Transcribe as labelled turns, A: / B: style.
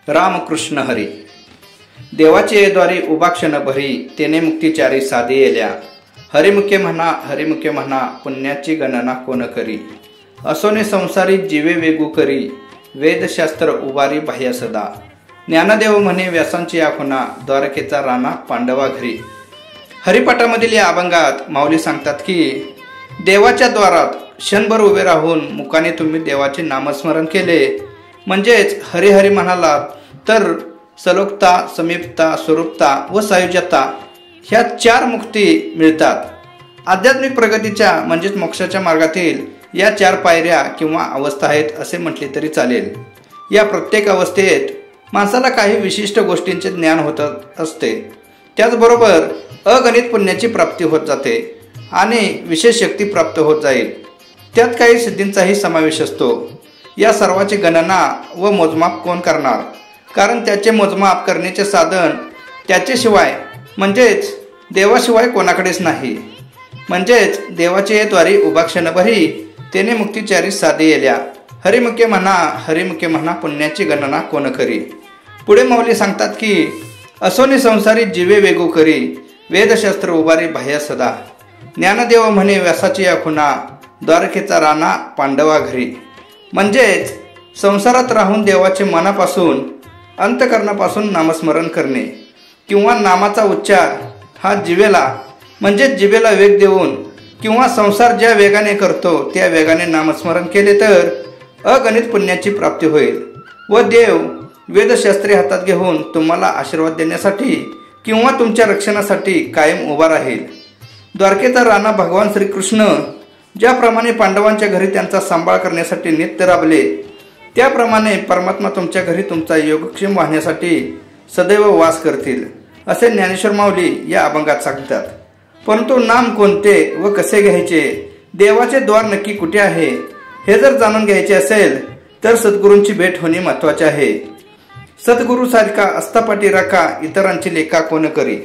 A: रामकृष्ण हरी। देवाचे द्वारी उभा क्षण भरी, तेने मुक्तिचारी साधे येल्या। हरिमुखे म्हणा पुण्याची गणना कोण करी। असोने संसारी जीवे वेगू करी, वेदशास्त्र उभारी बाह्य सदा। ज्ञानदेव म्हणे व्यासांची आखुना, द्वारकेचा राणा पांडवा घरी। हरिपाठामधील या अभंगात माऊली सांगतात की देवाच्या द्वारात क्षणभर उभे राहून मुखाने तुम्ही देवाचे नामस्मरण केले, म्हणजेच हरिहरी म्हणालात तर सलोकता, समीपता, स्वरूपता व सायुज्यता ह्या 4 मुक्ती मिळतात। आध्यात्मिक प्रगतीच्या म्हणजेच मोक्षाच्या मार्गातील या 4 पायऱ्या किंवा अवस्था आहेत असे म्हटले तरी चालेल। या प्रत्येक अवस्थेत माणसाला काही विशिष्ट गोष्टींचे ज्ञान होत असते, त्याचबरोबर अगणित पुण्याची प्राप्ती होत जाते आणि विशेष शक्ती प्राप्त होत जाईल। त्यात काही सिद्धींचाही समावेश असतो। या सर्वाची गणना व मोजमाप कोण करणार, कारण त्याचे मोजमाप करण्याचे साधन त्याच्याशिवाय म्हणजेच देवाशिवाय कोणाकडेच नाही। म्हणजेच देवाचे द्वारी उभा क्षण भरी, तेने मुक्तिचारी साधे येल्या। हरिमुखे म्हणा पुण्याची गणना कोण करी। पुढे माऊली सांगतात की असोनी संसारी जीवे वेगू करी, वेदशास्त्र उभारी बाह्य सदा। ज्ञानदेव म्हणे व्यासाची आखुना, द्वारकेचा राणा पांडवा घरी। म्हणजेच संसारात राहून देवाचे मनापासून अंतकरणापासून नामस्मरण करणे किंवा नामाचा उच्चार हा जिभेला वेग देऊन किंवा संसार ज्या वेगाने करतो त्या वेगाने नामस्मरण केले तर अगणित पुण्याची प्राप्ती होईल व देव वेदशास्त्रे हातात घेऊन तुम्हाला आशीर्वाद देण्यासाठी किंवा तुमच्या रक्षणासाठी कायम उभा राहील। द्वारकेचा राणा भगवान श्रीकृष्ण ज्याप्रमाणे पांडवांच्या घरी त्यांचा सांभाळ करण्यासाठी नित्य राबले, त्याप्रमाणे परमात्मा तुमच्या घरी तुमचा योगक्षेम वाहण्यासाठी सदैव वास करतील असे ज्ञानेश्वर माऊली या अभंगात सांगतात। परंतु नाम कोणते व कसे घ्यायचे, देवाचे द्वार नक्की कुठे आहे हे जर जाणून घ्यायचे असेल तर सद्गुरूंची भेट होणे महत्वाचे आहे। सद्गुरू सारखा अस्तापाटी राखा, इतरांची लेखा कोण करी।